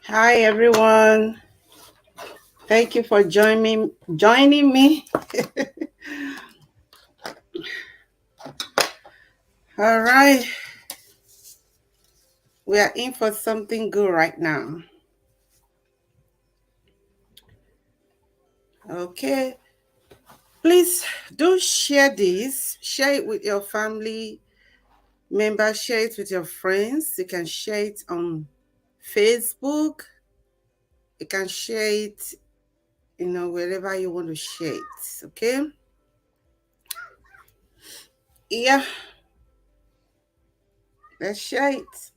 Hi everyone. Thank you for joining me. All right. We are in for something good right now. Okay. Please do share this. Share it with your family members, share it with your friends. You can share it on Facebook. You can share it, wherever you want to share it. Okay? Yeah, let's share it.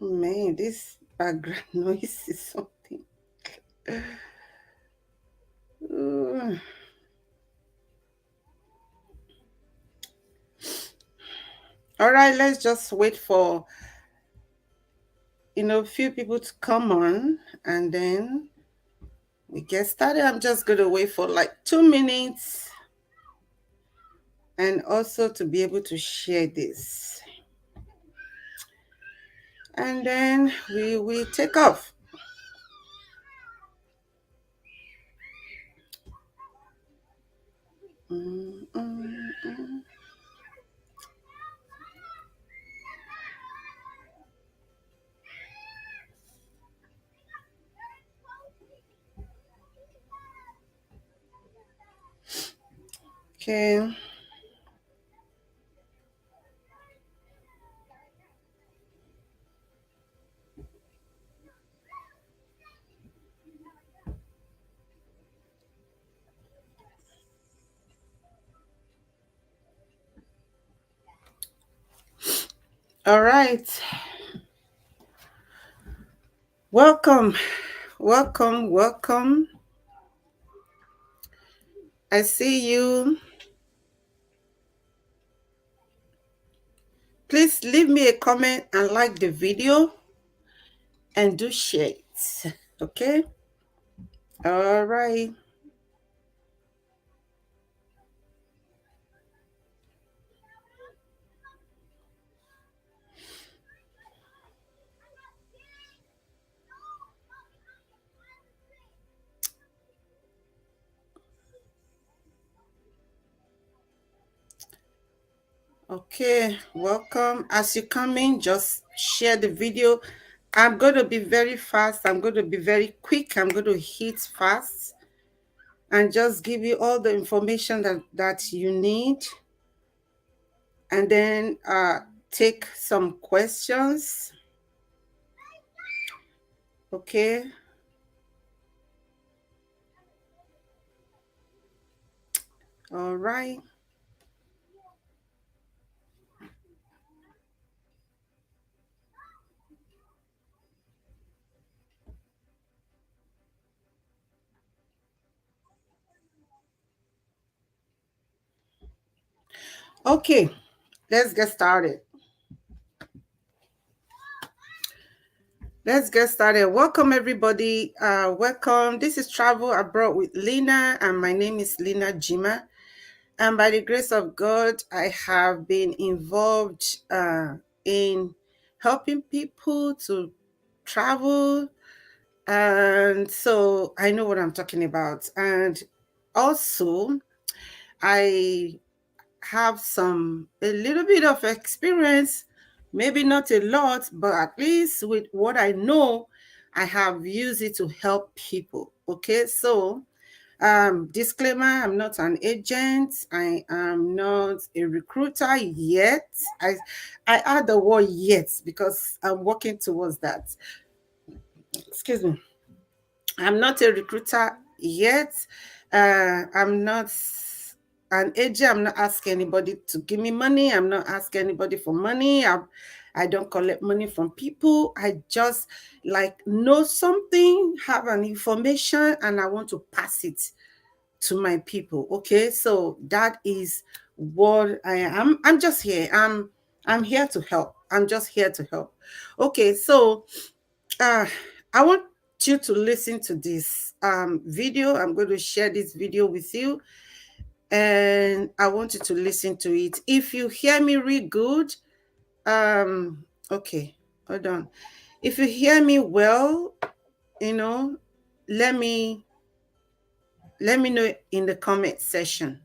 Man, this background noise is something. Ooh. All right, let's just wait for a few people to come on, and then we get started. I'm just gonna wait for like 2 minutes, and also to be able to share this, and then we will take off. Mm, mm, mm. Okay. All right. Welcome, welcome, welcome. I see you. Please leave me a comment and like the video and do share it. Okay. All right. Okay, welcome. As you come in, just share the video. I'm going to be very fast. I'm going to be very quick. I'm going to hit fast and just give you all the information that you need. And then take some questions. Okay. All right. Okay, let's get started. Let's get started. Welcome, everybody. Welcome. This is Travel Abroad with Lina, and my name is Lina Jima. And by the grace of God, I have been involved in helping people to travel. And so I know what I'm talking about. And also, I have a little bit of experience, maybe not a lot, but at least with what I know, I have used it to help people. Okay, so disclaimer, I'm not an agent. I am not a recruiter yet. I add the word yet because I'm working towards that. Excuse me. I'm not a recruiter yet. I'm not an agent. I'm not asking anybody to give me money. I'm not asking anybody for money. I don't collect money from people. I just like know something, have an information, and I want to pass it to my people. Okay, so that is what I am. I'm just here. I'm here to help. I'm just here to help. Okay, so uh I want you to listen to this video. I'm going to share this video with you. and I want you to listen to it. If you hear me real good, okay, hold on. If you hear me well, you know, let me know in the comment section.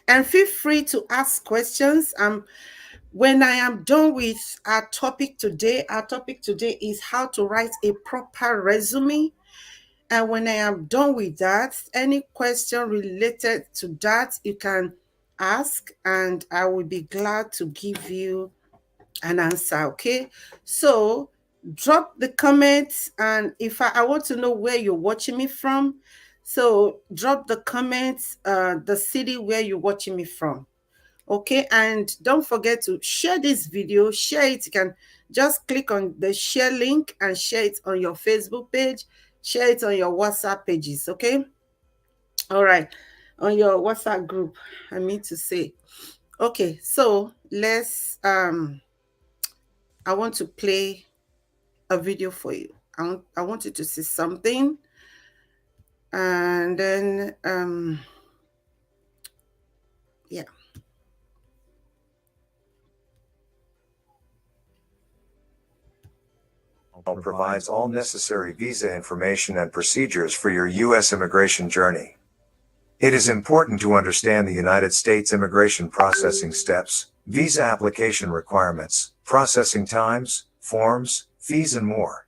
And feel free to ask questions. When I am done with our topic today is how to write a proper resume. And when I am done with that, any question related to that, you can ask, and I will be glad to give you an answer. Okay, so drop the comments, and if I want to know where you're watching me from, so drop the comments, the city where you're watching me from. Okay, and don't forget to share this video. Share it. You can just click on the share link and share it on your Facebook page, share it on your WhatsApp pages. Okay, all right, on your WhatsApp group, I mean to say. Okay, so I want to play a video for you. I want you to see something, and then yeah. Provides all necessary visa information and procedures for your U.S. immigration journey. It is important to understand the United States immigration processing steps, visa application requirements, processing times, forms, fees, and more.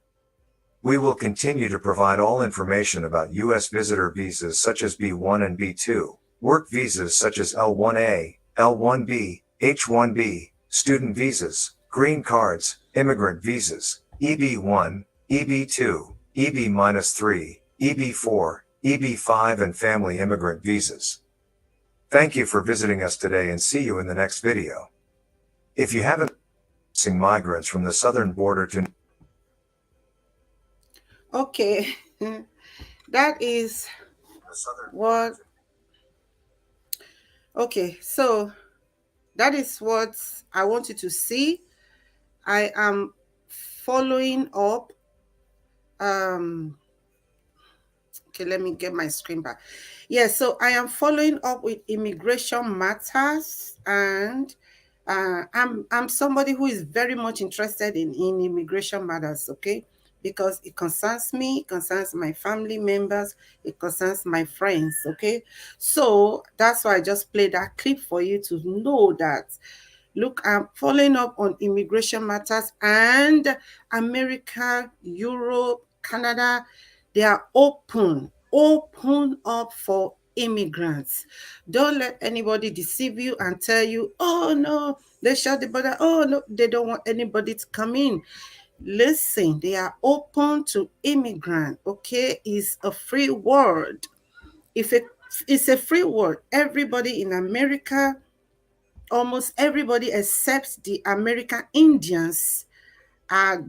We will continue to provide all information about U.S. visitor visas such as B1 and B2, work visas such as L1A, L1B, H1B, student visas, green cards, immigrant visas, EB1, EB2, EB-3, EB4, EB5, and family immigrant visas. Thank you for visiting us today, and see you in the next video. If you haven't seen migrants from the southern border to Okay, that is what. Okay, so that is what I want you to see. I am following up. Okay, let me get my screen back. Yeah, so I am following up with immigration matters, and I'm somebody who is very much interested in immigration matters. Okay, because it concerns me, it concerns my family members, it concerns my friends. Okay, so that's why I just played that clip for you to know that. Look, I'm following up on immigration matters, and America, Europe, Canada, they are open up for immigrants. Don't let anybody deceive you and tell you, oh no, they shut the border. Oh no, they don't want anybody to come in. Listen, they are open to immigrant. Okay, it's a free world. If it's a free world, everybody in America, almost everybody except the American Indians are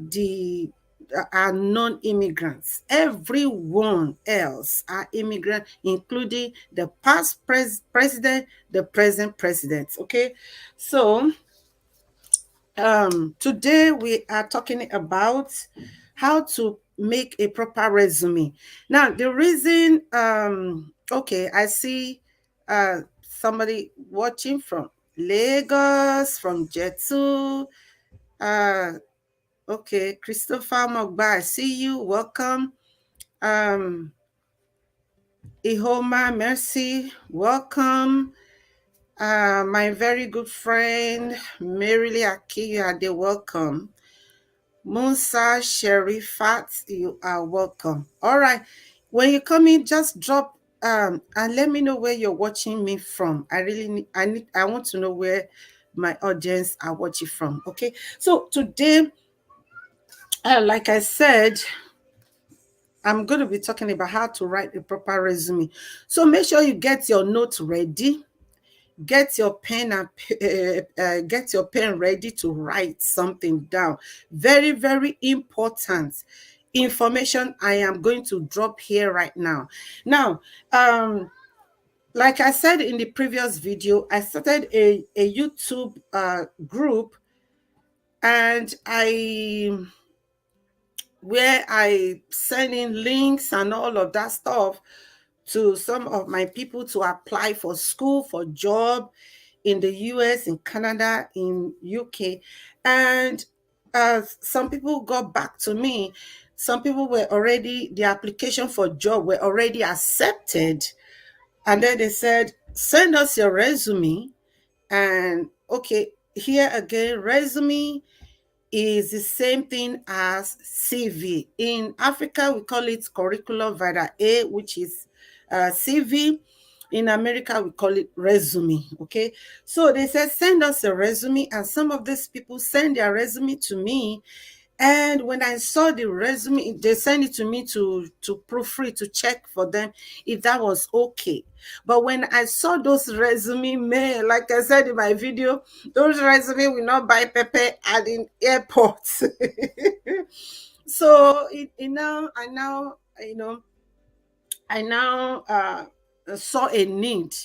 non-immigrants. Everyone else are immigrant, including the past president, the present president. Okay, so today we are talking about how to make a proper resume. Now, the reason, okay, I see somebody watching from Lagos, from Jetu. Okay, Christopher Mogba, I see you. Welcome. Ihoma Mercy, welcome. My very good friend Merily Akiyade, welcome. Musa Sherifat, you are welcome. All right. When you come in, just drop and let me know where you're watching me from. I want to know where my audience are watching from. Okay. So today, like I said, I'm going to be talking about how to write a proper resume. So make sure you get your notes ready. Get your pen and get your pen ready to write something down. Very, very important information I am going to drop here right now. Now, like I said in the previous video, I started a YouTube group, and where I send in links and all of that stuff to some of my people to apply for school, for job in the US, in Canada, in UK. And some people got back to me. Some people were already, the application for job were already accepted. And then they said, send us your resume. And okay, here again, resume is the same thing as CV. In Africa, we call it curriculum vitae A, which is CV. In America, we call it resume. Okay. So they said, send us a resume. And some of these people send their resume to me, and when I saw the resume, they sent it to me to proofread, to check for them if that was okay. But when I saw those resume, man, like I said in my video, those resume will not buy pepper at in airports. So it now, I now saw a need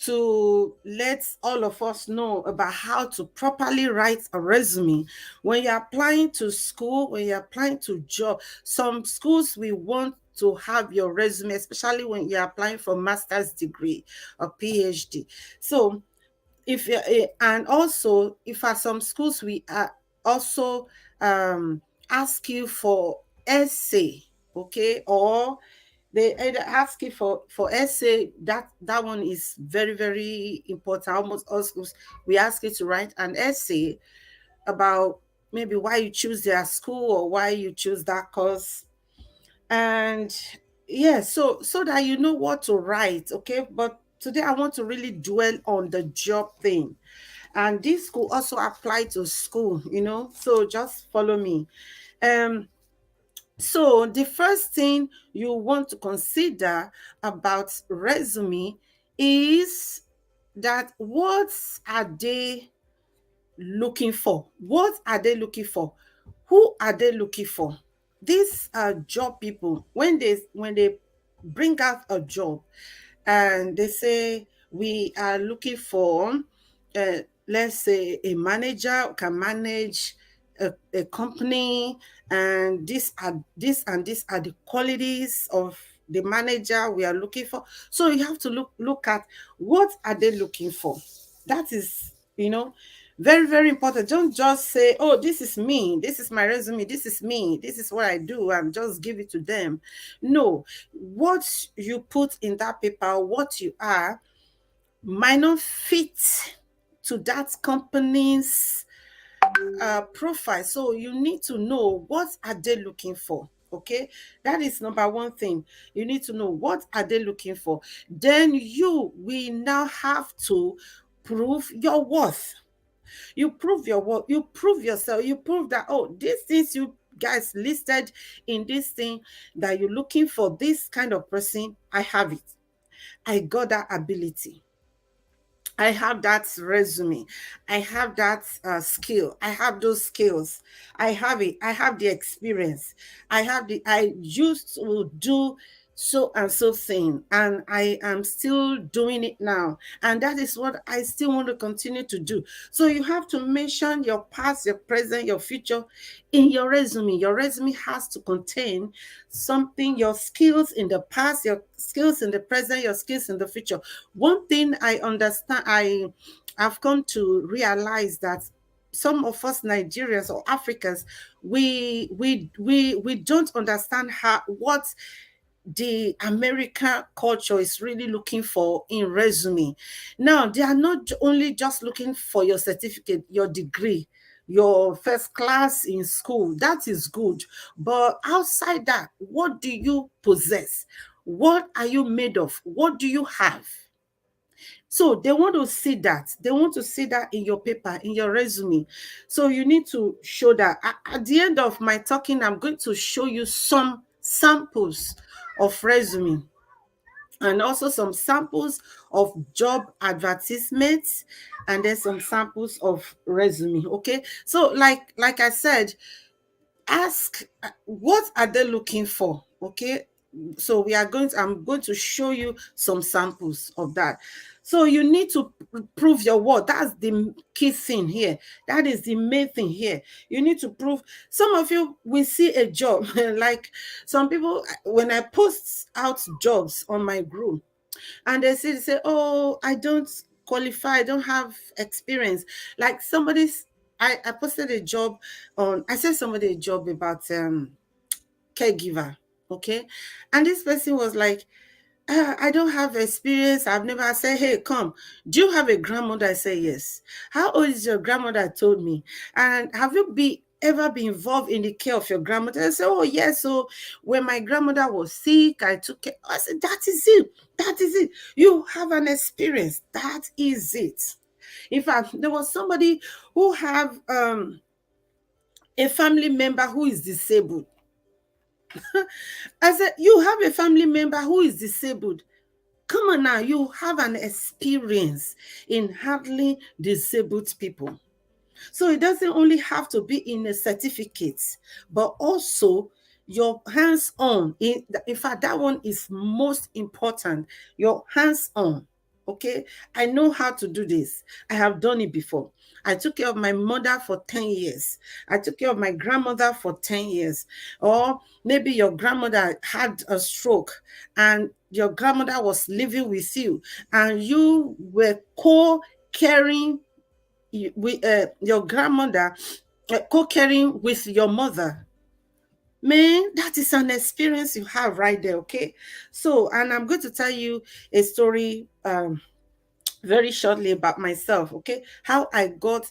to let all of us know about how to properly write a resume. When you're applying to school, when you're applying to job, some schools we want to have your resume, especially when you're applying for master's degree or PhD. So if you and also if at some schools we are also ask you for essay, okay, or they either ask you for essay. That one is very, very important. Almost all schools, we ask you to write an essay about maybe why you choose their school or why you choose that course. And yeah, so that you know what to write. Okay, but today I want to really dwell on the job thing. And this could also apply to school, so just follow me. Um so the first thing you want to consider about resume is that what are they looking for? What are they looking for? Who are they looking for? These are job people. When they bring out a job and they say we are looking for, let's say, a manager who can manage a company, and this are the qualities of the manager we are looking for. So you have to look at what are they looking for. That is, very, very important. Don't just say, oh, this is me, this is my resume, this is me, this is what I do, and just give it to them. No, what you put in that paper, what you are, might not fit to that company's profile. So you need to know what are they looking for. Okay, that is number one thing. You need to know what are they looking for. Then we now have to prove your worth. You prove your worth, you prove yourself, you prove that, oh, these things you guys listed in this thing that you're looking for, this kind of person, I have it. I got that ability. I have that resume. I have that skill. I have those skills. I have it. I have the experience. I used to do so and so thing, and I am still doing it now. And that is what I still want to continue to do. So you have to mention your past, your present, your future in your resume. Your resume has to contain something, your skills in the past, your skills in the present, your skills in the future. One thing I understand, I've come to realize that some of us Nigerians or Africans, we don't understand what the American culture is really looking for in resume. Now, they are not only just looking for your certificate, your degree, your first class in school. That is good. But outside that, what do you possess? What are you made of? What do you have? So they want to see that. They want to see that in your paper, in your resume. So you need to show that. At the end of my talking, I'm going to show you some samples of resume and also some samples of job advertisements, and then some samples of resume. Okay. So like I said, ask what are they looking for? Okay. So I'm going to show you some samples of that. So you need to prove your worth. That's the key thing here. That is the main thing here. You need to prove. Some of you will see a job, like some people, when I post out jobs on my group, and they say, oh, I don't qualify, I don't have experience. Like I posted a job I sent somebody a job about caregiver. Okay. And this person was like, I don't have experience. I've never. I said, hey, come. Do you have a grandmother? I said, yes. How old is your grandmother? I told me. And have you ever been involved in the care of your grandmother? I said, oh, yes. So when my grandmother was sick, I took care. I said, that is it. That is it. You have an experience. That is it. In fact, there was somebody who have a family member who is disabled. I said, you have a family member who is disabled. Come on now, you have an experience in handling disabled people. So it doesn't only have to be in a certificate, but also your hands-on. In fact, that one is most important. Your hands-on. Okay, I know how to do this. I have done it before. I took care of my mother for 10 years. I took care of my grandmother for 10 years. Or maybe your grandmother had a stroke and your grandmother was living with you and you were co-caring with your grandmother, co-caring with your mother. Man, that is an experience you have right there. Okay, so and I'm going to tell you a story very shortly about myself. Okay, how I got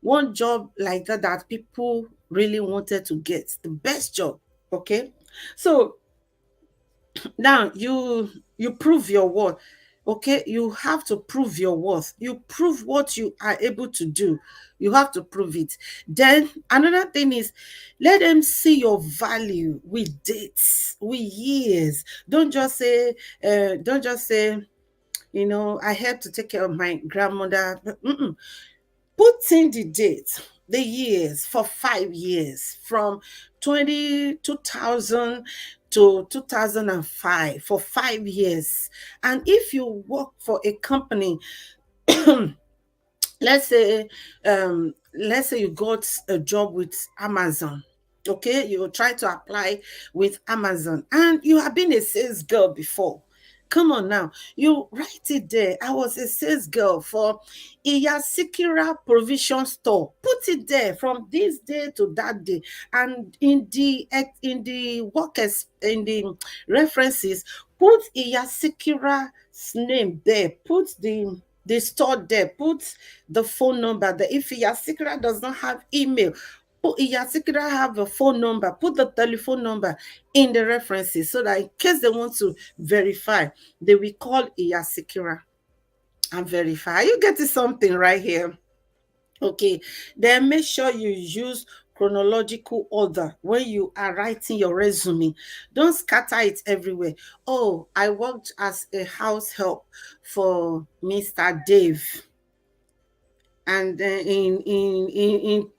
one job like that people really wanted to get, the best job. Okay, so now you prove your worth. Okay, you have to prove your worth. You prove what you are able to do. You have to prove it. Then another thing is, let them see your value with dates, with years. Don't just say, I helped to take care of my grandmother. Mm-mm. Put in the date, the years for 5 years, from 2000 to 2005, for 5 years. And if you work for a company, let's say you got a job with Amazon. Okay, you try to apply with Amazon and you have been a sales girl before. Come on now, you write it there. I was a sales girl for Iyasikira provision store. Put it there from this day to that day. And in the workers, in the references, put Iyasikira's name there. Put the store there. Put the phone number there. If Iyasikira does not have email, put Iyasikira have a phone number. Put the telephone number in the references so that in case they want to verify, they will call Iyasikira and verify. Are you getting something right here? Okay, then make sure you use chronological order when you are writing your resume. Don't scatter it everywhere. Oh, I worked as a house help for Mr. Dave, and then in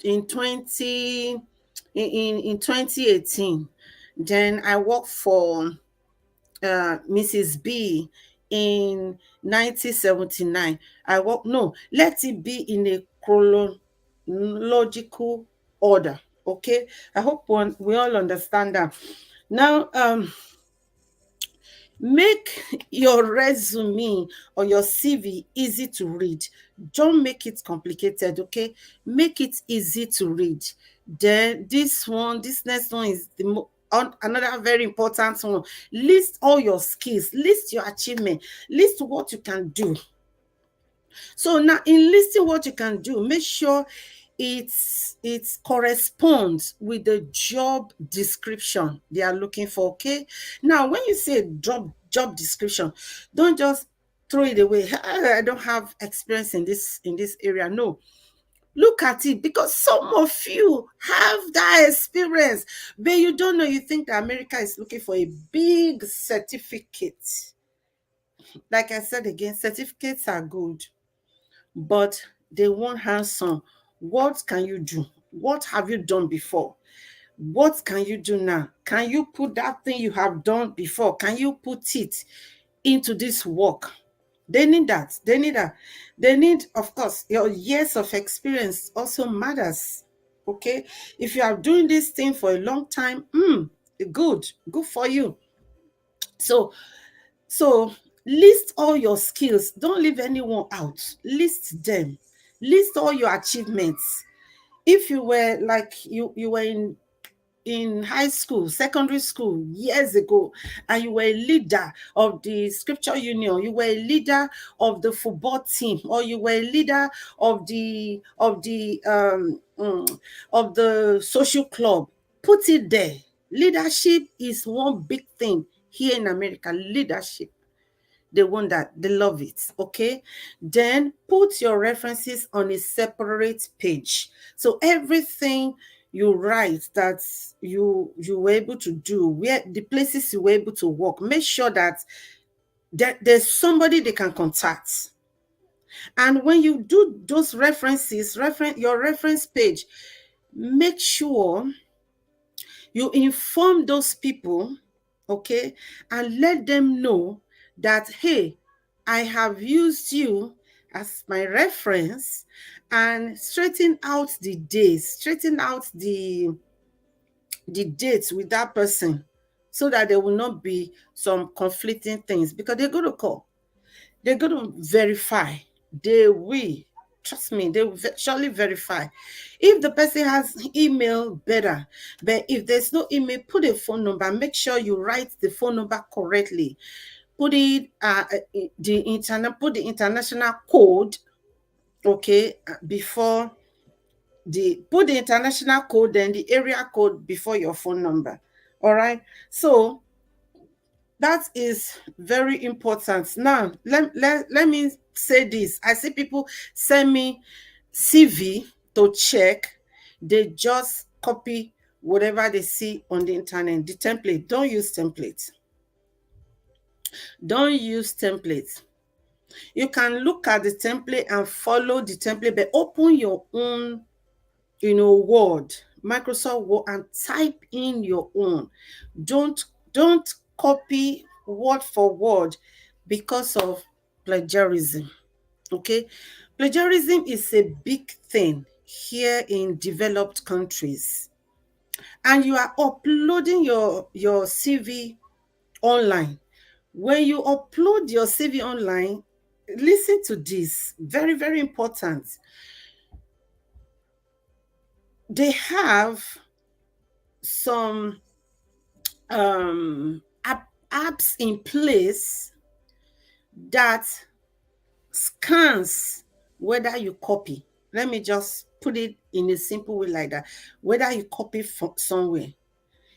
2018, then I worked for Mrs. B in 1979. I work No, let it be in a chronological order. Okay, I hope we all understand that. Now, make your resume or your CV easy to read. Don't make it complicated. Okay, make it easy to read. Then this next one is another very important one. List all your skills, list your achievement, list what you can do. So now, in listing what you can do, make sure it corresponds with the job description they are looking for. Okay, now when you say job description, don't just throw it away. I don't have experience in this area. No, look at it, because some of you have that experience, but you don't know. You think that America is looking for a big certificate. Like I said again, certificates are good, but they want hands-on. What can you do? What have you done before? What can you do now? Can you put that thing you have done before? Can you put it into this work? They need that. They need that. They need, of course, your years of experience also matters. Okay. If you are doing this thing for a long time, good for you. So, so list all your skills. Don't leave anyone out. List them. List all your achievements. If you were like you were in high school, secondary school years ago, and you were a leader of the scripture union, you were a leader of the football team, or you were a leader of of the social club, put it there. Leadership is one big thing here in America. Leadership, they want that, they love it. Okay, then put your references on a separate page, so everything you write that you were able to do, where the places you were able to work, make sure that there's somebody they can contact. And when you do those references, your reference page, make sure you inform those people, okay, and let them know that, hey, I have used you as my reference, and straighten out the days, straighten out the dates with that person, so that there will not be some conflicting things, because they're going to call, they're going to verify. They will, trust me, they will surely verify. If the person has email, better. But if there's no email, put a phone number. Make sure you write the phone number correctly. Put it put the international code, okay, before put the international code, then the area code before your phone number. All right. So that is very important. Now, let me say this. I see people send me CV to check. They just copy whatever they see on the internet. The template. Don't use templates. Don't use templates. You can look at the template and follow the template, but open your own, Word, Microsoft Word, and type in your own. Don't copy word for word, because of plagiarism. Okay, plagiarism is a big thing here in developed countries, and you are uploading your CV online. When you upload your CV online, listen to this, very, very important. They have some apps in place that scans whether you copy. Let me just put it in a simple way like that. Whether you copy from somewhere.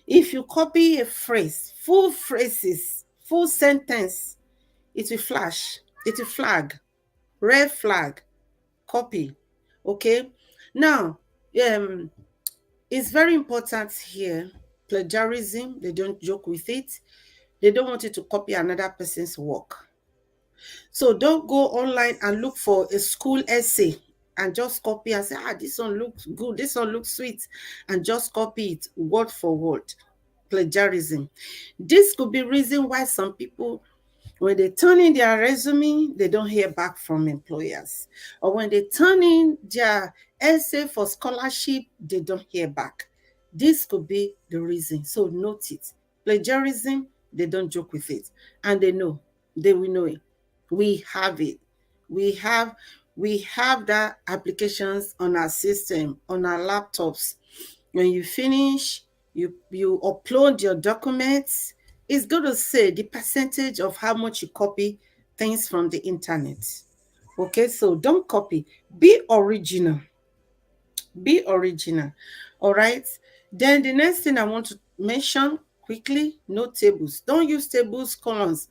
If you copy a phrase, full phrases, full sentence, it will flash, it will flag, red flag, copy. Okay. Now, it's very important here. Plagiarism, they don't joke with it. They don't want you to copy another person's work. So don't go online and look for a school essay and just copy and say, this one looks good, this one looks sweet, and just copy it word for word. Plagiarism. This could be reason why some people, when they turn in their resume, they don't hear back from employers. Or when they turn in their essay for scholarship, they don't hear back. This could be the reason. So note it. Plagiarism, they don't joke with it. And they know, they will know it. We have it. We have that applications on our system, on our laptops. When you finish, you upload your documents. It's going to say the percentage of how much you copy things from the internet. Okay, so don't copy. Be original. Be original. All right. Then the next thing I want to mention quickly, no tables. Don't use tables, columns.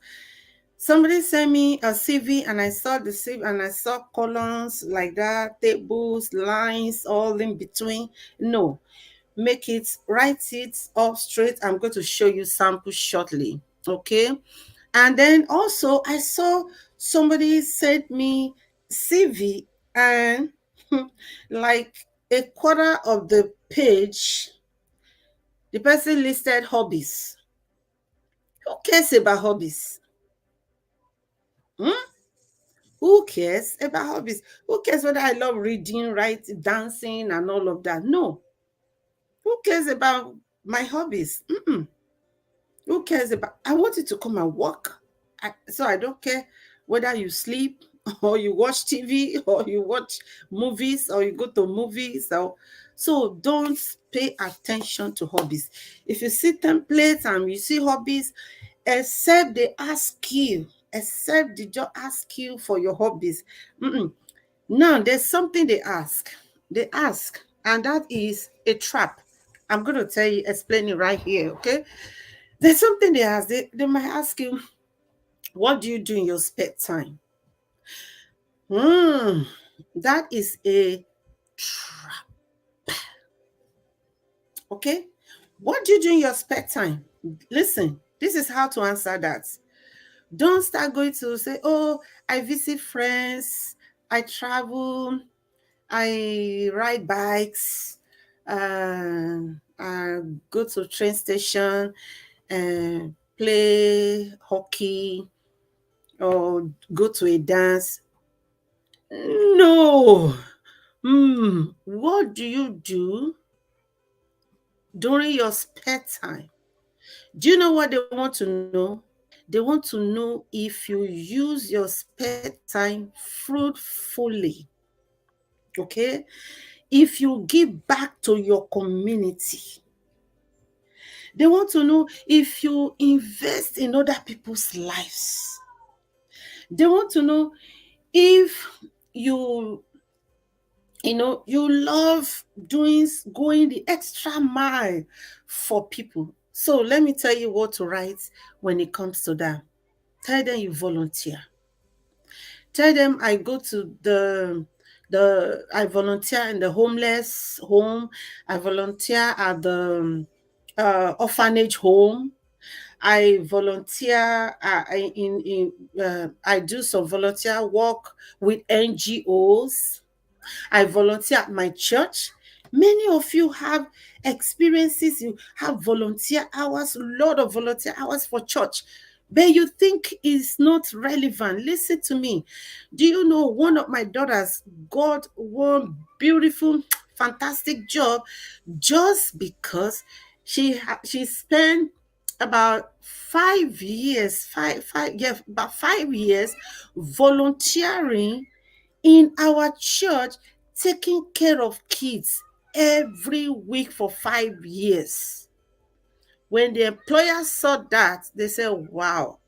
Somebody sent me a CV and I saw the CV and I saw columns like that, tables, lines, all in between. No, write it up straight. I'm going to show you samples shortly. Okay. And then also I saw somebody sent me CV and like a quarter of the page The person listed hobbies. Who cares about hobbies? Hmm? Who cares about hobbies? Who cares whether I love reading, writing, dancing, and all of that? No. Who cares about my hobbies? Mm-mm. Who cares about? I want you to come and work. So I don't care whether you sleep or you watch TV or you watch movies or you go to movies. So don't pay attention to hobbies. If you see templates and you see hobbies, except they ask you, except they just ask you for your hobbies. Mm-mm. Now there's something they ask. They ask, and that is a trap. I'm going to tell you, explain it right here, okay? There's something they ask. They might ask you, what do you do in your spare time? Hmm, that is a trap, okay? What do you do in your spare time? Listen, this is how to answer that. Don't start going to say, oh, I visit friends, I travel, I ride bikes, I go to train station and play hockey or go to a dance. No. What do you do during your spare time? Do you know what they want to know? They want to know if you use your spare time fruitfully. Okay? If you give back to your community. They want to know if you invest in other people's lives. They want to know if you you love going the extra mile for people. So let me tell you what to write when it comes to that. Tell them you volunteer. Tell them I go to the I volunteer in the homeless home. I volunteer at the orphanage home. I volunteer I do some volunteer work with NGOs. I volunteer at my church. Many of you have experiences, you have volunteer hours, a lot of volunteer hours for church, but you think it's not relevant. Listen to me. Do you know one of my daughters got one beautiful, fantastic job just because she spent about 5 years, yeah, about 5 years volunteering in our church, taking care of kids every week for 5 years. When the employer saw that, they said, wow,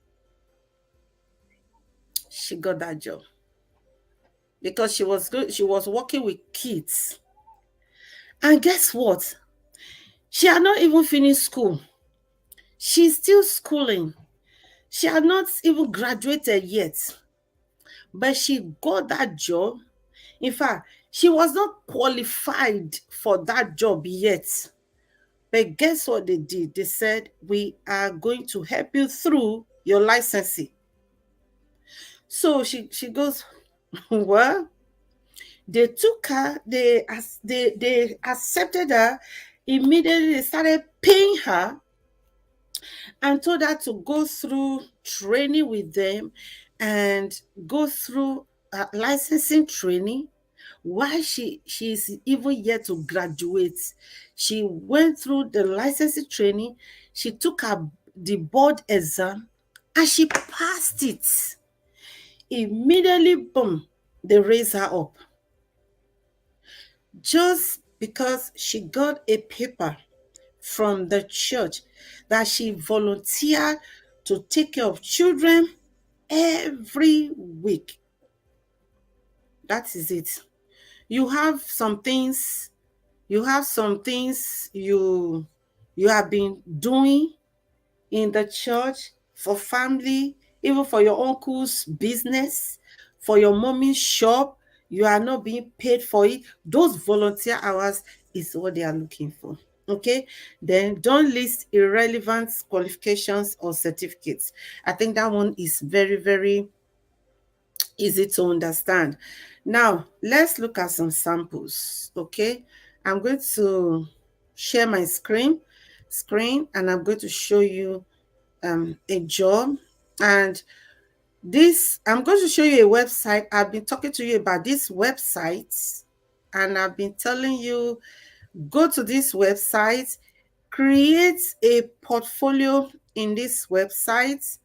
she got that job because she was good. She was working with kids. And guess what? She had not even finished school. She's still schooling. She had not even graduated yet. But she got that job. In fact, she was not qualified for that job yet. But guess what they did? They said, we are going to help you through your licensing. So she goes, well, they took her, they accepted her, immediately they started paying her and told her to go through training with them and go through licensing training. While she's even yet to graduate, she went through the licensing training, she took the board exam and she passed it. Immediately, boom, they raised her up just because she got a paper from the church that she volunteered to take care of children every week. That is it. You have some things you have been doing in the church for family, even for your uncle's business, for your mommy's shop. You are not being paid for it. Those volunteer hours is what they are looking for. Okay, then don't list irrelevant qualifications or certificates. I think that one is very, very easy to understand. Now, let's look at some samples. Okay, I'm going to share my screen screen and I'm going to show you a job. And this, I'm going to show you a website. I've been talking to you about this website and I've been telling you, go to this website, create a portfolio in this website,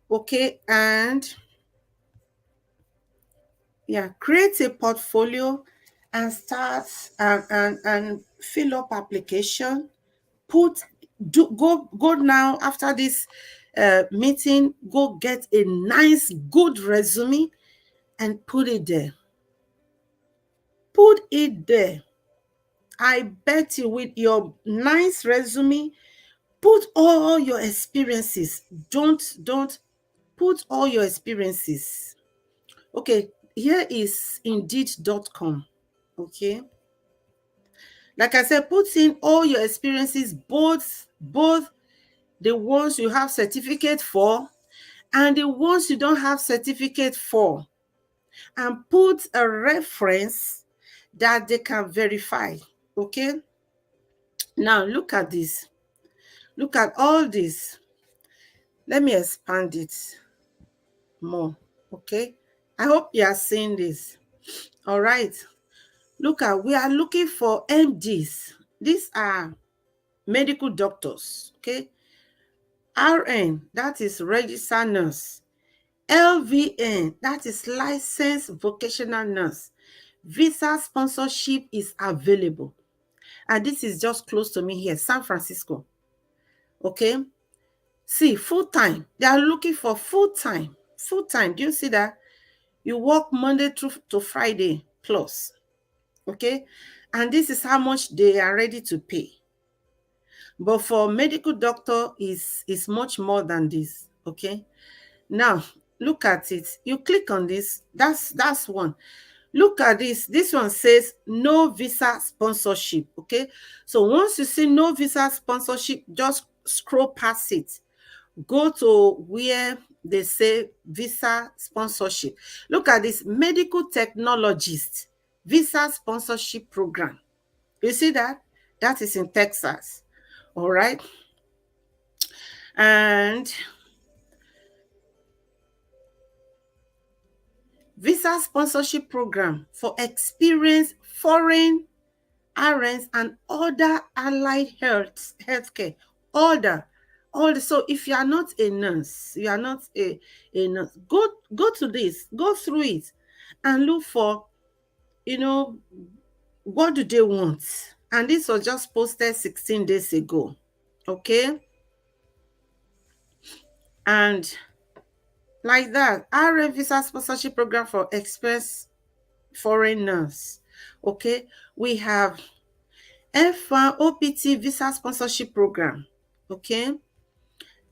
okay? And yeah, create a portfolio and start and fill up application. Put do go now after this meeting, go get a nice good resume and put it there. Put it there. I bet you with your nice resume, put all your experiences. Don't put all your experiences. Okay, here is indeed.com. Okay. Like I said, put in all your experiences, both the ones you have certificate for and the ones you don't have certificate for, and put a reference that they can verify. Okay. Now look at this. Look at all this. Let me expand it more. Okay. I hope you are seeing this. All right. Look at, we are looking for MDs. These are medical doctors. Okay. RN, that is registered nurse. LVN, that is licensed vocational nurse. Visa sponsorship is available. And this is just close to me here, San Francisco. Okay. See, full-time. They are looking for full-time. Full-time. Do you see that? You work Monday through to Friday plus. Okay. And this is how much they are ready to pay. But for medical doctor is much more than this. Okay. Now, look at it. You click on this. That's one. Look at this. This one says no visa sponsorship. Okay. So once you see no visa sponsorship, just scroll past it. Go to where they say visa sponsorship. Look at this, medical technologist visa sponsorship program. You see that? That is in Texas. All right. And visa sponsorship program for experienced foreign RNs and other allied healthcare. So if you are not a nurse, you are not a nurse, go to this, go through it and look for, what do they want? And this was just posted 16 days ago. Okay. And like that, RN visa sponsorship program for express foreign nurse. Okay. We have F1 OPT visa sponsorship program. Okay.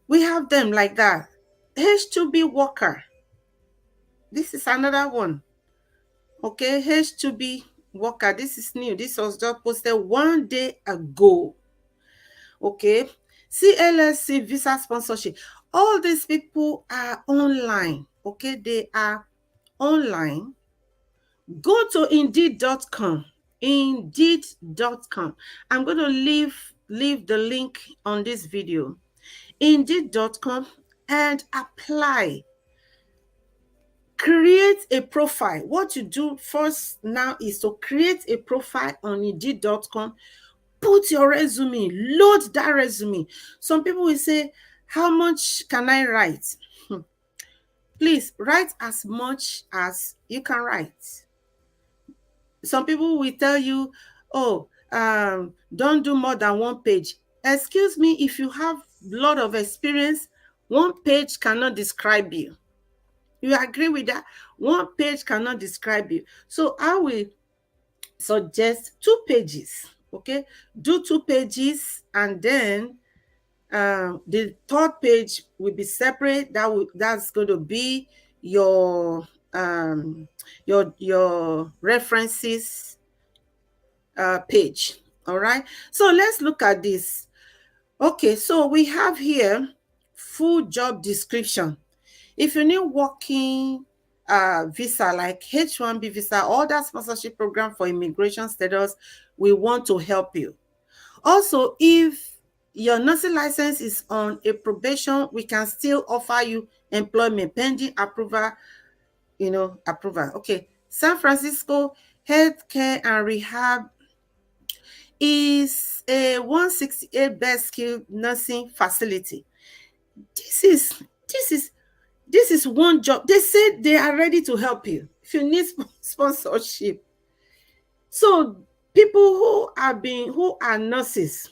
We have them like that. H2B worker. This is another one. Okay. H2B worker. This is new. This was just posted 1 day ago. Okay. CLSC visa sponsorship. All these people are online. Okay. They are online. Go to indeed.com. Indeed.com. I'm going to leave the link on this video. Indeed.com and apply. Create a profile. What you do first now is to create a profile on Indeed.com. Put your resume, load that resume. Some people will say, how much can I write? Please write as much as you can write. Some people will tell you, oh, don't do more than 1 page. Excuse me, if you have a lot of experience, 1 page cannot describe you. You agree with that? 1 page cannot describe you. So I will suggest 2 pages. Okay, do 2 pages, and then the 3rd page will be separate. That's going to be your references page. All right. So let's look at this. Okay, so we have here full job description. If you need working visa like H1B visa or that sponsorship program for immigration status, we want to help you. Also, if your nursing license is on a probation, we can still offer you employment pending approval, approval. Okay. San Francisco Healthcare and Rehab is a 168 bed skilled nursing facility. This is this is this is one job. They say they are ready to help you if you need sponsorship. So people who are nurses,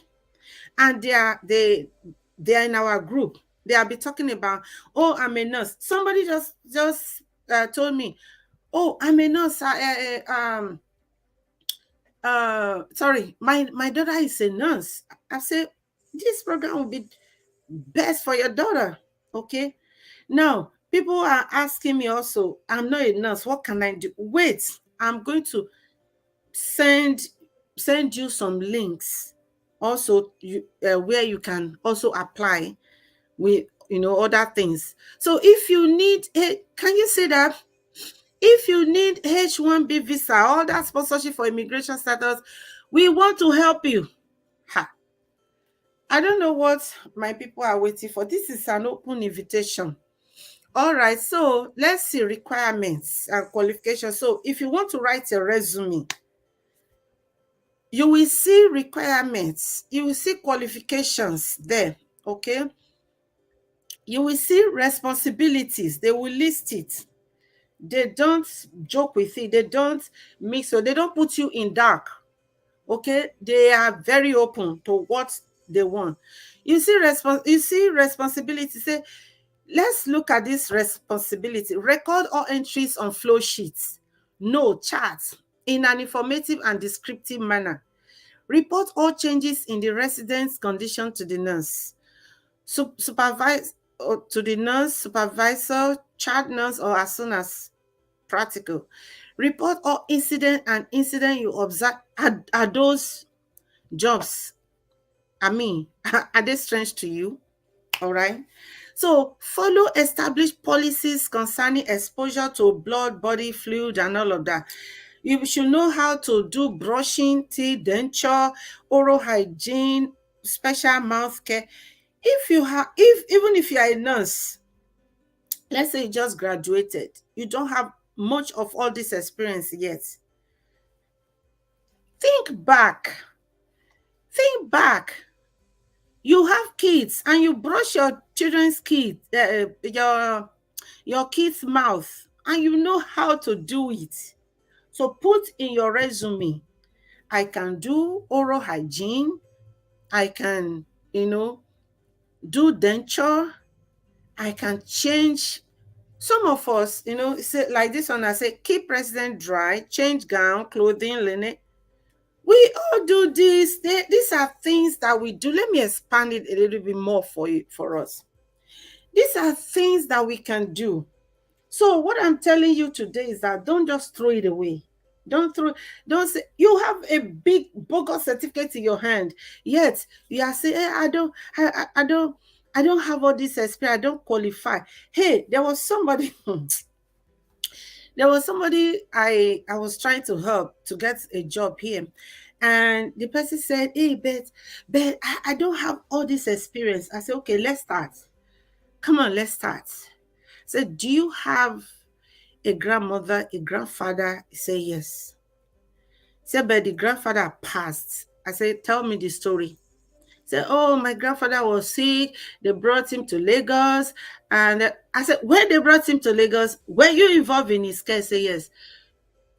and they are in our group, they will be talking about, oh, I'm a nurse. Somebody just told me, oh, I'm a nurse. Sorry, my daughter is a nurse. I said, this program will be best for your daughter. Okay. Now, people are asking me also, I'm not a nurse. What can I do? Wait, I'm going to send send you some links also, where you can also apply with other things. So if you need can you say that if you need H1B visa, all that sponsorship for immigration status, we want to help you. Ha. I don't know what my people are waiting for. This is an open invitation. All right, so let's see requirements and qualifications. So if you want to write a resume, you will see requirements, you will see qualifications there. Okay. You will see responsibilities, they will list it. They don't joke with it, they don't mix, so they don't put you in dark. Okay, they are very open to what they want. You see responsibility. Say, let's look at this responsibility. Record all entries on flow sheets, no charts, in an informative and descriptive manner. Report all changes in the resident's condition to the nurse. Supervise to the nurse, supervisor, child nurse, or as soon as practical. Report all incident you observe. Are those jobs, I mean, are they strange to you? All right. So follow established policies concerning exposure to blood, body fluid, and all of that. You should know how to do brushing, teeth, denture, oral hygiene, special mouth care. Even if you are a nurse, let's say you just graduated, you don't have much of all this experience yet. Think back. Think back. You have kids and you brush your children's kids, your kids' mouth, and you know how to do it. So put in your resume, I can do oral hygiene, I can, do denture, I can change. Some of us, say like this one, I say, keep resident dry, change gown, clothing, linen. We all do this. These are things that we do. Let me expand it a little bit more for us. These are things that we can do. So what I'm telling you today is that don't just throw it away. Don't say you have a big bogus certificate in your hand, yet you are saying, hey, I don't have all this experience, I don't qualify. Hey, there was somebody I was trying to help to get a job here. And the person said, hey, but I don't have all this experience. I said, okay, let's start. Come on, let's start. So, do you have a grandmother, a grandfather? He said, yes. He said, but the grandfather passed. I said, tell me the story. He said, oh, my grandfather was sick. They brought him to Lagos. And I said, when they brought him to Lagos, were you involved in his care? He said, yes.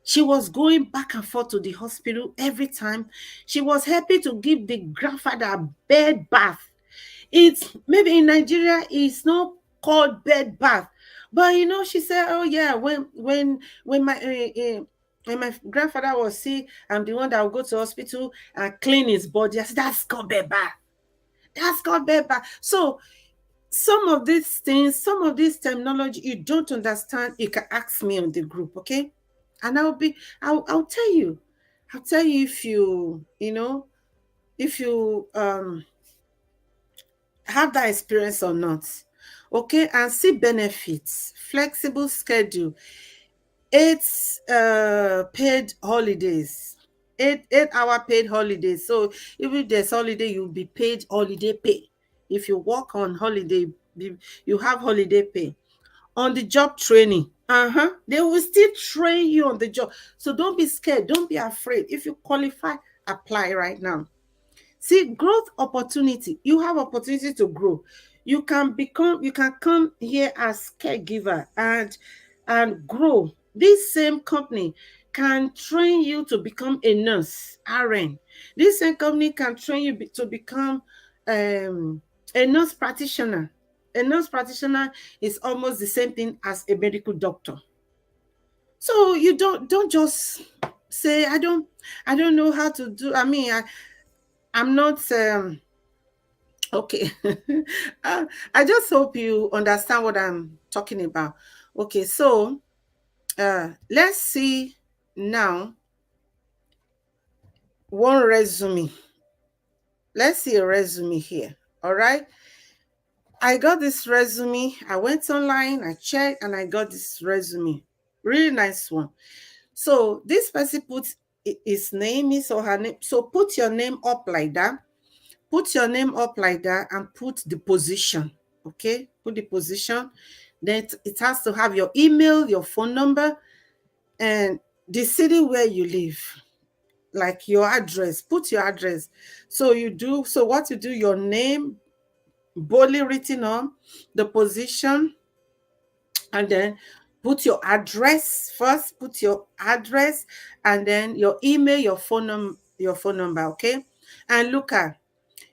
She was going back and forth to the hospital every time. She was happy to give the grandfather a bed bath. It's maybe in Nigeria, it's not called bed bath, but she said, "Oh yeah, when my grandfather was sick, I'm the one that will go to hospital and clean his body." I said, "That's called bed bath. That's called bed bath." So some of these things, some of this terminology you don't understand, you can ask me on the group, okay? And I'll tell you. I'll tell you if you have that experience or not. Okay, and see benefits, flexible schedule, 8 paid holidays. 8 hour paid holiday. So if there's holiday, you'll be paid holiday pay. If you work on holiday, you have holiday pay. On the job training, they will still train you on the job. So don't be scared, don't be afraid. If you qualify, apply right now. See, growth opportunity. You have opportunity to grow. You can come here as caregiver and grow. This same company can train you to become a nurse, RN. This same company can train you to become a nurse practitioner. A nurse practitioner is almost the same thing as a medical doctor. So you don't just say, I don't know how to do. I'm not okay. I just hope you understand what I'm talking about. Okay, so let's see now one resume. Let's see a resume here. All right. I got this resume. I went online, I checked, and I got this resume. Really nice one. So this person puts his name, his or her name. So put your name up like that. Put your name up like that and put the position. Okay, put the position. Then it has to have your email, your phone number, and the city where you live, like your address. Put your address. So what you do, your name boldly written on the position, and then put your address first. Put your address, and then your email, your phone number. Okay, and look at,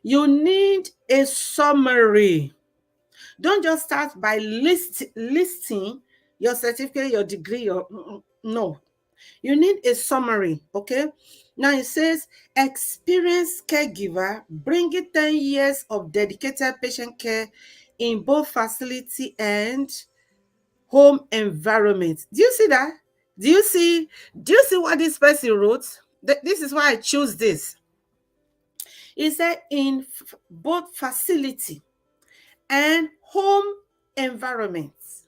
you need a summary. Don't just start by listing your certificate, your degree, no. You need a summary, okay? Now it says, experienced caregiver, bringing 10 years of dedicated patient care in both facility and home environment. Do you see that? Do you see what this person wrote? This is why I choose this. It said in both facility and home environments.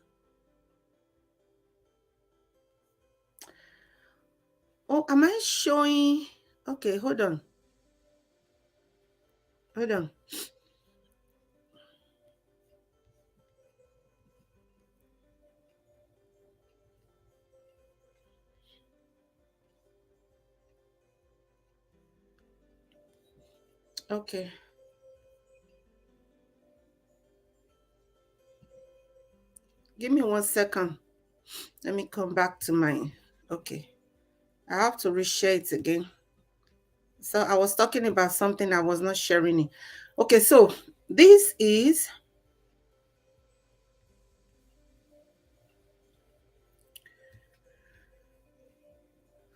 Oh, am I showing? Okay, hold on. Hold on. Okay. Give me 1 second. Let me come back to mine. Okay. I have to reshare it again. So I was talking about something, I was not sharing it. Okay, so this is,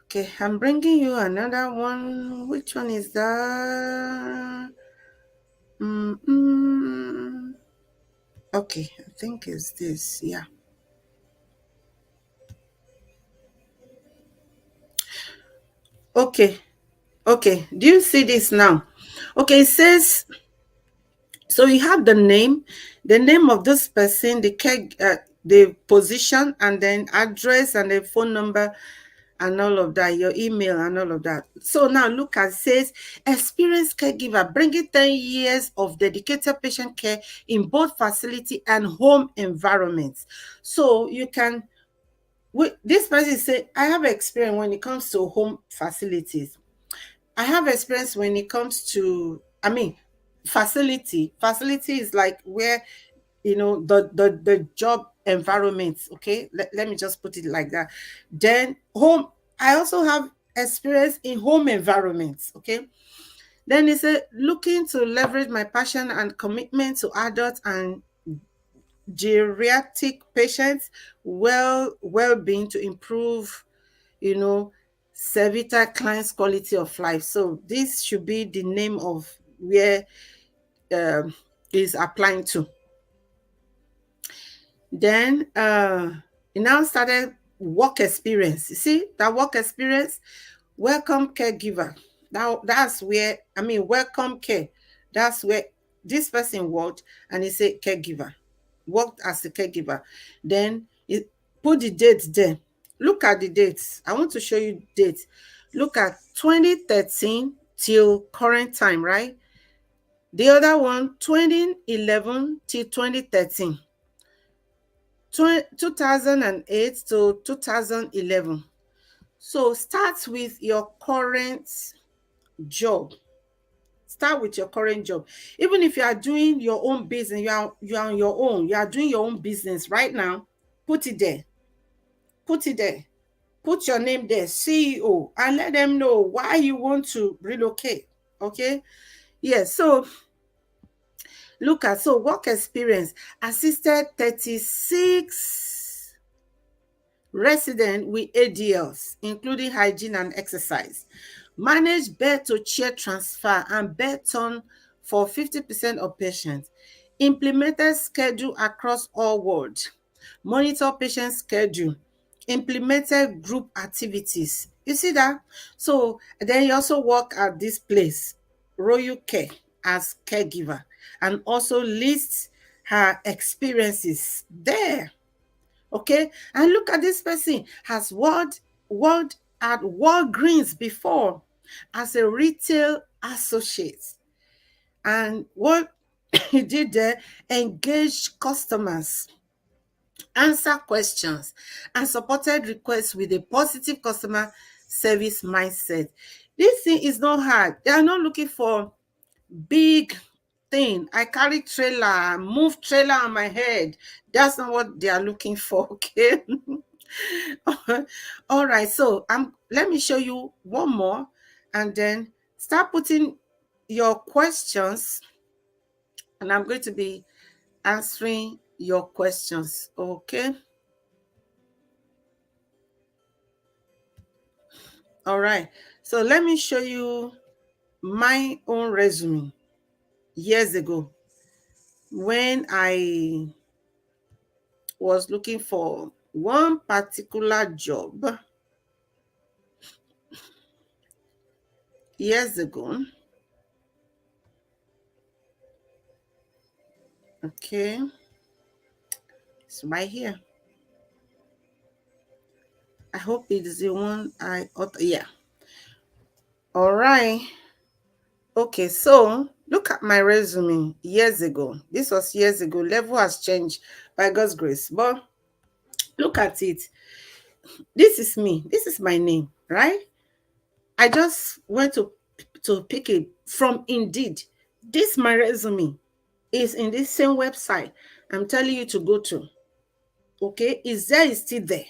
okay, I'm bringing you another one. Which one is that? Okay, I think it's this. Yeah. Okay. Okay. Do you see this now? Okay, it says, so you have the name of this person, the position, and then address and the phone number and all of that, your email and all of that. So now look at, says, experienced caregiver, bringing 10 years of dedicated patient care in both facility and home environments. So you can, this person say, I have experience when it comes to home facilities. I have experience when it comes to, facility. Facility is like where, the job environment. Okay, let me just put it like that. Then home, I also have experience in home environments. Okay, then it's a looking to leverage my passion and commitment to adults and geriatric patients well-being to improve, you know Servita client's quality of life. So this should be the name of where um is applying to. Then it now started work experience. You see that work experience, welcome caregiver. Now that's where, welcome care. That's where this person worked, and he said caregiver, worked as a caregiver. Then it put the date there. Look at the dates. I want to show you dates. Look at 2013 till current time, right? The other one, 2011 till 2013. 2008 to 2011. So start with your current job. Start with your current job. Even if you are doing your own business, you are on your own, you are doing your own business right now, put it there. Put it there. Put your name there, CEO, and let them know why you want to relocate. Okay? Yes. So look at, so work experience, assisted 36 residents with ADLs, including hygiene and exercise. Manage bed to chair transfer and bed turn for 50% of patients. Implemented schedule across all wards. Monitor patient schedule. Implemented group activities. You see that? So then you also work at this place, Royal Care, as caregiver, and also lists her experiences there. Okay, and look at this person has worked at Walgreens before as a retail associate, and what he did there, engage customers, answer questions, and supported requests with a positive customer service mindset. This thing is not hard. They are not looking for big thing. I carry trailer, move trailer on my head. That's not what they are looking for. Okay. All right, so let me show you one more, and then start putting your questions, and I'm going to be answering your questions. Okay. All right, so let me show you my own resume years ago when I was looking for one particular job years ago. Okay, it's right here. I hope it is the one yeah. All right. Okay, so look at my resume years ago. This was years ago. Level has changed by God's grace. But look at it. This is me. This is my name, right? I just went to pick it from Indeed. This my resume is in this same website I'm telling you to go to. Okay, is there, is still there.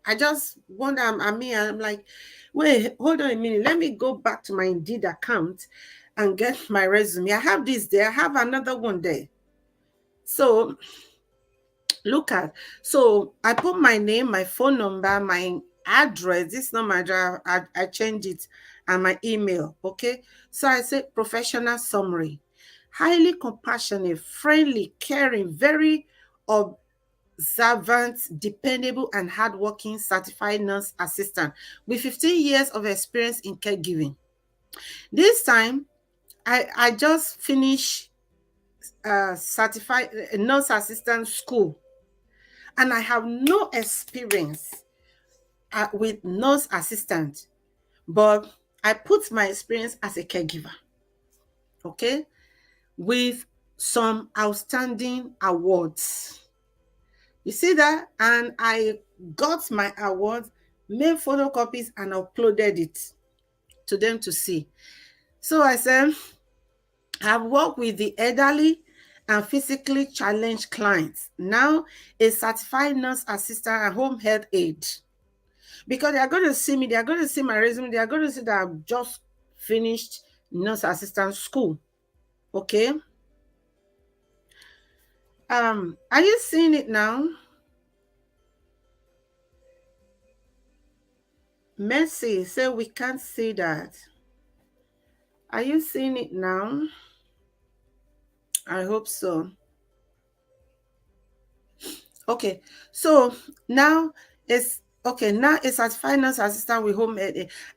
I just wonder, I'm like, wait, hold on a minute. Let me go back to my Indeed account and get my resume. I have this there. I have another one there. So look at, so I put my name, my phone number, my address. This is not my address. I changed it, and my email. Okay. So I said professional summary. Highly compassionate, friendly, caring, very observant, dependable, and hardworking certified nurse assistant with 15 years of experience in caregiving. This time, I just finished certified nurse assistant school, and I have no experience with nurse assistant, but I put my experience as a caregiver, okay, with some outstanding awards. You see that? And I got my award, made photocopies, and uploaded it to them to see. So I said, I've worked with the elderly and physically challenged clients. Now, a certified nurse assistant and home health aide. Because they are going to see me, they are going to see my resume, they are going to see that I've just finished nurse assistant school. Okay. Are you seeing it now? Mercy, say we can't see that. Are you seeing it now? I hope so. Okay, so now it's okay. Now it's as finance assistant with home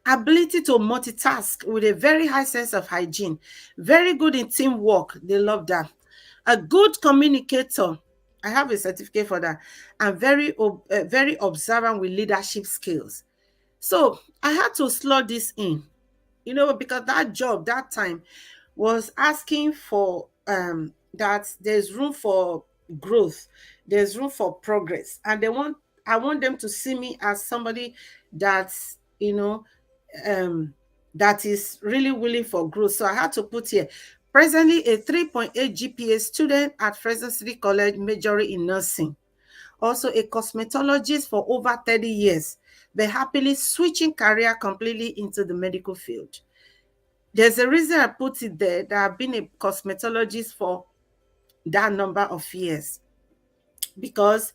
ability to multitask with a very high sense of hygiene, very good in teamwork. They love that. A good communicator. I have a certificate for that, and very observant with leadership skills. So I had to slot this in, because that job that time was asking for that there's room for growth, there's room for progress, and I want them to see me as somebody that's um that is really willing for growth. So I had to put here, presently a 3.8 GPA student at Fresno City College, majoring in nursing, also a cosmetologist for over 30 years, but happily switching career completely into the medical field. There's a reason I put it there, that I've been a cosmetologist for that number of years, because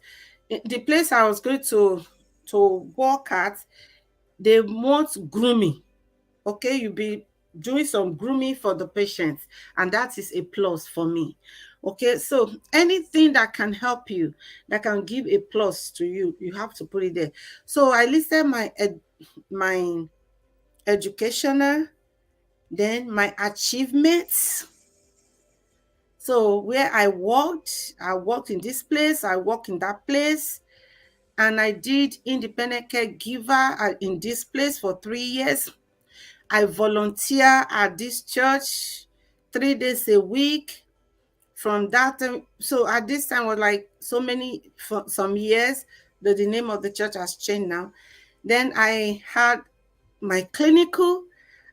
the place I was going to work at, they want grooming. Okay, you'll be doing some grooming for the patients, and that is a plus for me. Okay, so anything that can help you, that can give a plus to you, you have to put it there. So I listed my educational, then my achievements. So where I worked in this place, I worked in that place, and I did independent caregiver in this place for 3 years. I volunteer at this church 3 days a week. From that time, so at this time was like so many for some years. The name of the church has changed now. Then I had my clinical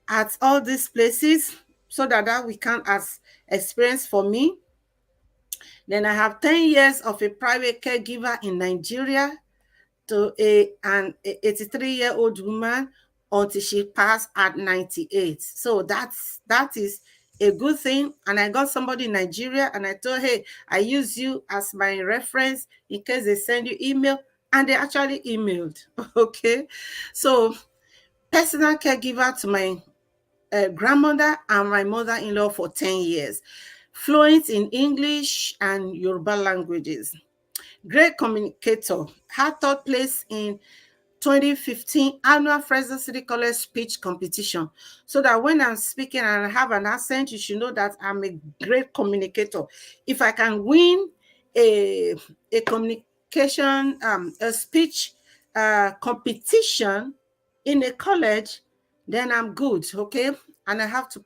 at all these places, so that we count as experience for me. Then I have 10 years of a private caregiver in Nigeria to an 83-year-old woman until she passed at 98. So that is a good thing. And I got somebody in Nigeria, and I told, hey, I use you as my reference in case they send you email. And they actually emailed. Okay. So personal caregiver to my grandmother and my mother-in-law for 10 years. Fluent in English and Yoruba languages. Great communicator. Had third place in 2015 annual Fresno City College speech competition. So that when I'm speaking and I have an accent, you should know that I'm a great communicator. If I can win a, a communication, a speech competition in a college, then I'm good, okay? And I have to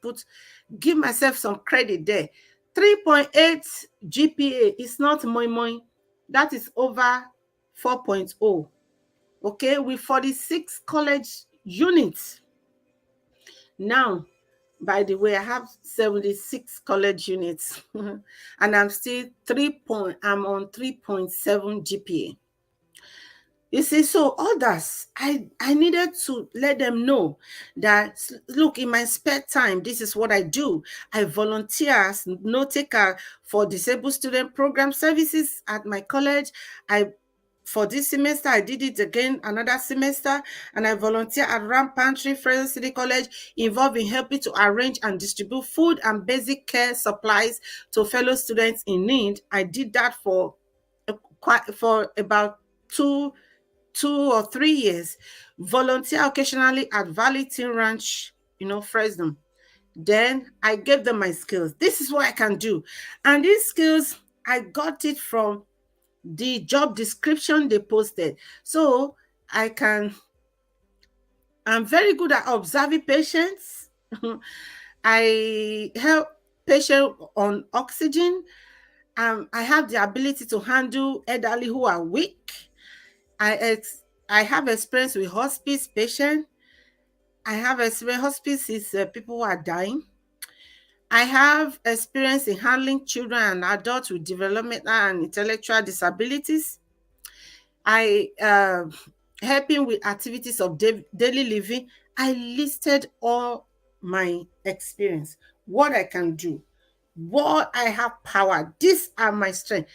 give myself some credit there. 3.8 GPA is not moi moi. That is over 4.0. Okay, with 46 college units. Now, by the way, I have 76 college units and I'm on 3.7 GPA. You see, so others, I needed to let them know that, look, in my spare time, this is what I do. I volunteer as note taker for disabled student program services at my college. For this semester, I did it again another semester, and I volunteer at Ram Pantry, Fresno City College, involved in helping to arrange and distribute food and basic care supplies to fellow students in need. I did that for about two or 3 years. Volunteer occasionally at Valley Teen Ranch, Fresno. Then I gave them my skills. This is what I can do. And these skills, I got it from the job description they posted. So I'm very good at observing patients. I help patients on oxygen. I have the ability to handle elderly who are weak. I have experience with hospice patients. I have experience. Hospice is people who are dying. I have experience in handling children and adults with developmental and intellectual disabilities. I helping with activities of daily living. I listed all my experience, what I can do, what I have power. These are my strengths.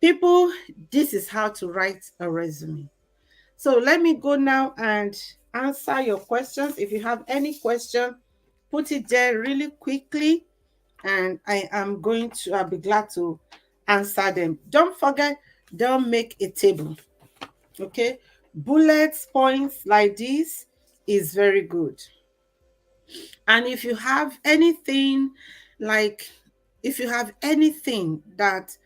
People, this is how to write a resume. So let me go now and answer your questions. If you have any question, put it there really quickly, and I'll be glad to answer them. Don't forget, don't make a table. Okay, bullet points like this is very good. And if you have anything, like if you have anything that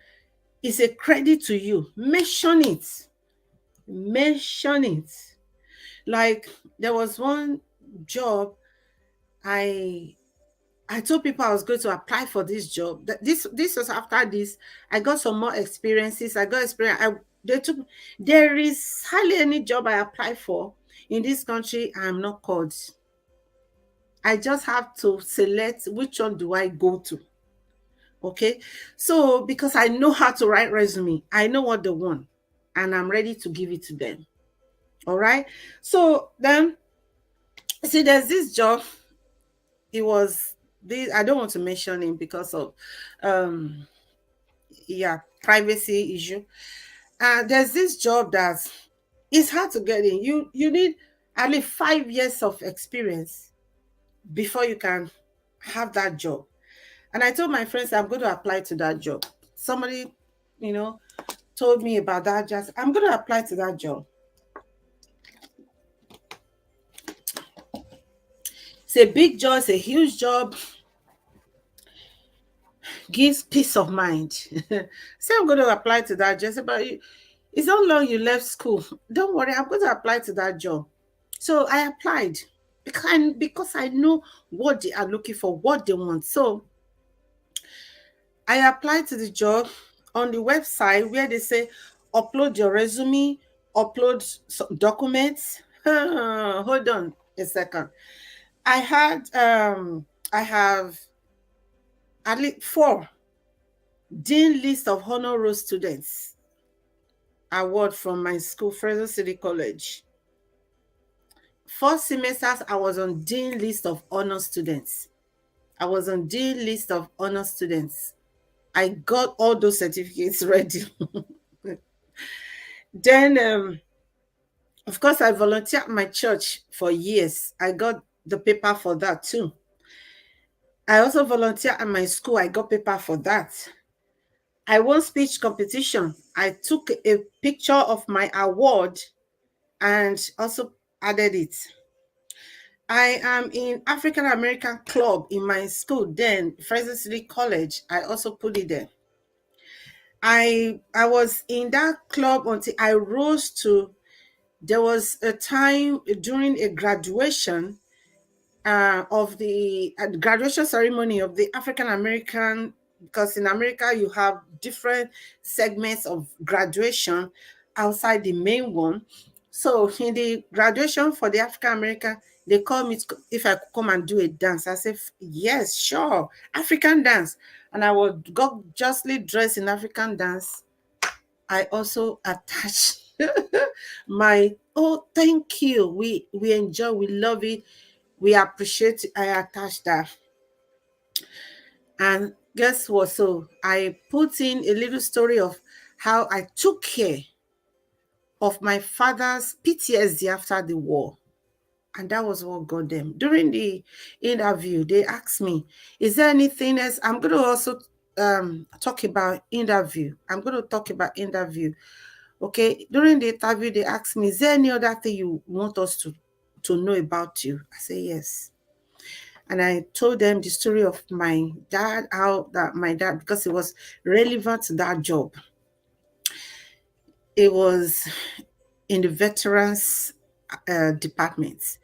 is a credit to you, mention it. Like there was one job I I told people I was going to apply for this job. This was after this. I got some more experiences. I got experience. They took There is hardly any job I apply for in this country I am not called. I just have to select which one do I go to. Okay. So because I know how to write resume, I know what they want, and I'm ready to give it to them. All right. So then see there's this job. It was this, I don't want to mention him because of um yeah, privacy issue. There's this job that it's hard to get in. You need at least 5 years of experience before you can have that job. And I told my friends I'm going to apply to that job. Somebody, you know, told me about that. Just I'm going to apply to that job. It's a big job. It's a huge job. Gives peace of mind. Say I'm going to apply to that job. But it's not long you left school. Don't worry, I'm going to apply to that job. So I applied because I know what they are looking for, what they want. So I applied to the job on the website where they say upload your resume, upload some documents. Hold on a second. I had I have at least 4 dean list of honor roll students award from my school, Fresno City College. 4 semesters, I was on dean list of honor students. I was on dean list of honor students. I got all those certificates ready. Then, of course, I volunteered at my church for years. I got the paper for that too. I also volunteered at my school. I got paper for that. I won speech competition. I took a picture of my award and also added it. I am in African American Club in my school, then Fresno City College. I also put it there. I was in that club until I rose to. There was a time during a graduation of the graduation ceremony of the African American, because in America you have different segments of graduation outside the main one. So in the graduation for the African American, they called me if I could come and do a dance. I said yes, sure, African dance, and I was gorgeously dressed in African dance. I also attached my thank you. We enjoy, we love it, we appreciate it. I attached that. And guess what? So I put in a little story of how I took care of my father's PTSD after the war. And that was what got them. During the interview, they asked me, is there anything else? I'm going to also talk about interview. I'm going to talk about interview. Okay. During the interview, they asked me, is there any other thing you want us to know about you? I say yes. And I told them the story of my dad, how that my dad, because it was relevant to that job. It was in the veterans department.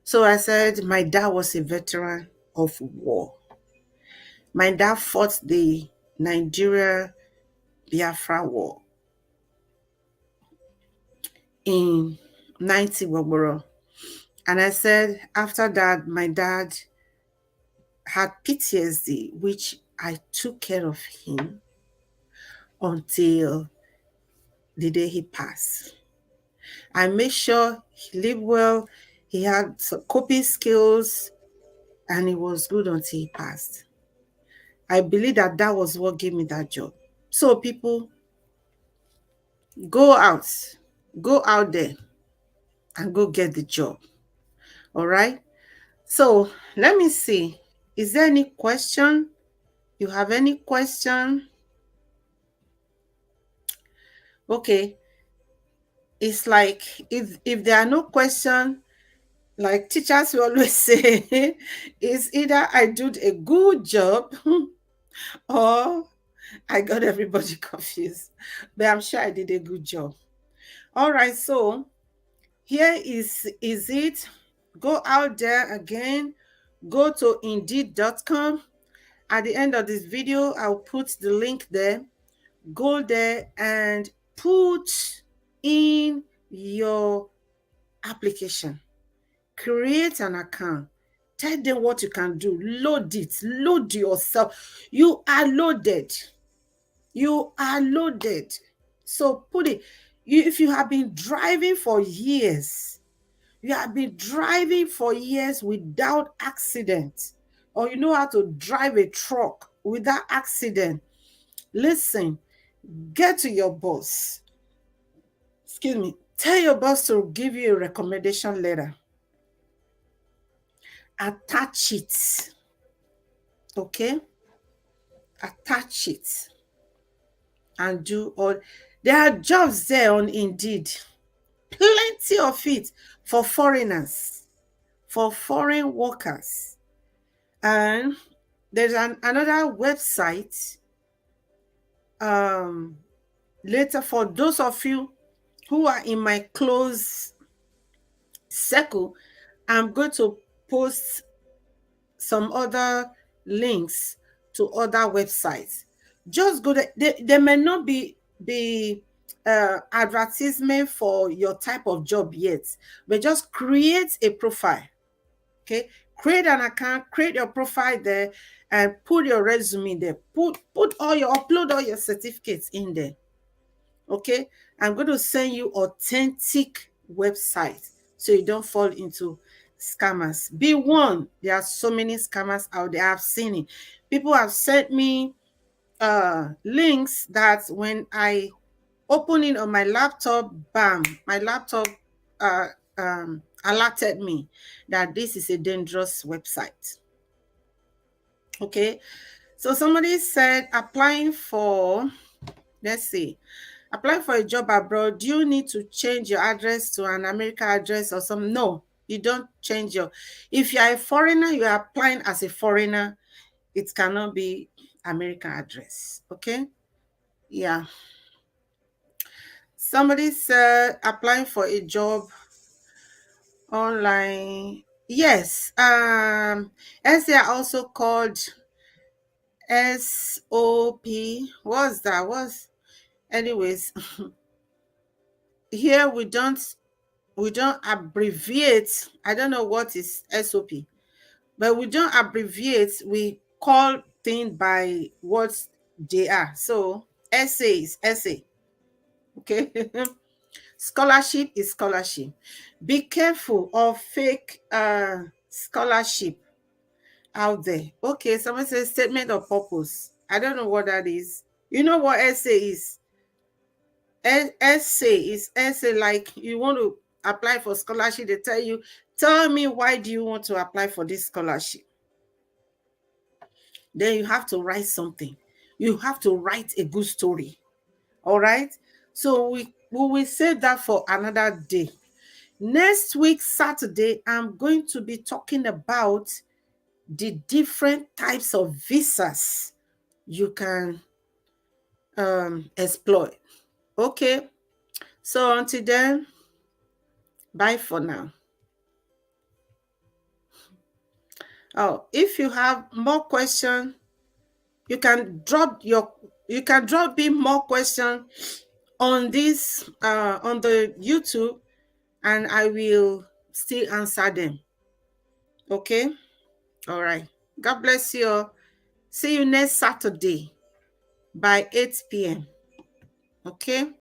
So I said my dad was a veteran of war. My dad fought the Nigeria Biafra War in 90 Wagboro. And I said after that, my dad had PTSD, which I took care of him until the day he passed. I made sure he lived well, he had some coping skills, and he was good until he passed. I believe that that was what gave me that job. So people, go out, go out there and go get the job. All right. So let me see. Is there any question? You have any question? Okay. It's like if there are no question, like teachers will always say, it's either I did a good job or I got everybody confused. But I'm sure I did a good job. All right, so Here is it. Go out there again. Go to indeed.com. At the end of this video, I'll put the link there. Go there and put in your application. Create an account. Tell them what you can do. Load it. Load yourself. You are loaded. You are loaded. So put it. If you have been driving for years, you have been driving for years without accident, or you know how to drive a truck without accident, listen, get to your boss. Excuse me. Tell your boss to give you a recommendation letter. Attach it. Okay? Attach it and do all. There are jobs there on Indeed. Plenty of it for foreigners, for foreign workers. And there's another website later for those of you who are in my close circle. I'm going to post some other links to other websites. Just go there. There may not be advertisement for your type of job yet, but just create a profile. Okay, create an account, create your profile there, and put your resume there. Upload all your certificates in there. Okay, I'm going to send you authentic websites so you don't fall into scammers. Be warned, there are so many scammers out there. I've seen it. People have sent me links that when I open it on my laptop, bam, my laptop alerted me that this is a dangerous website. Okay, so somebody said applying for, let's see, apply for a job abroad, do you need to change your address to an American address or something? No, you don't change your, if you are a foreigner, you are applying as a foreigner, it cannot be American address. Okay, yeah. Somebody said applying for a job online. Yes, as they are also called SOP. What's that? What's, anyways, here we don't abbreviate. I don't know what is SOP, but we don't abbreviate. We call things by what they are. So essay is essay. Okay. Scholarship is scholarship. Be careful of fake scholarship out there. Okay, someone says statement of purpose. I don't know what that is. You know what essay is? Essay is essay, like you want to apply for scholarship, they tell you, tell me why do you want to apply for this scholarship. Then you have to write something. You have to write a good story. All right. So we will save that for another day. Next week, Saturday, I'm going to be talking about the different types of visas you can exploit. Okay. So until then, bye for now. Oh, if you have more questions, you can drop in more questions on this on the YouTube, and I will still answer them. Okay? All right. God bless you all. See you next Saturday by 8 p.m. Okay?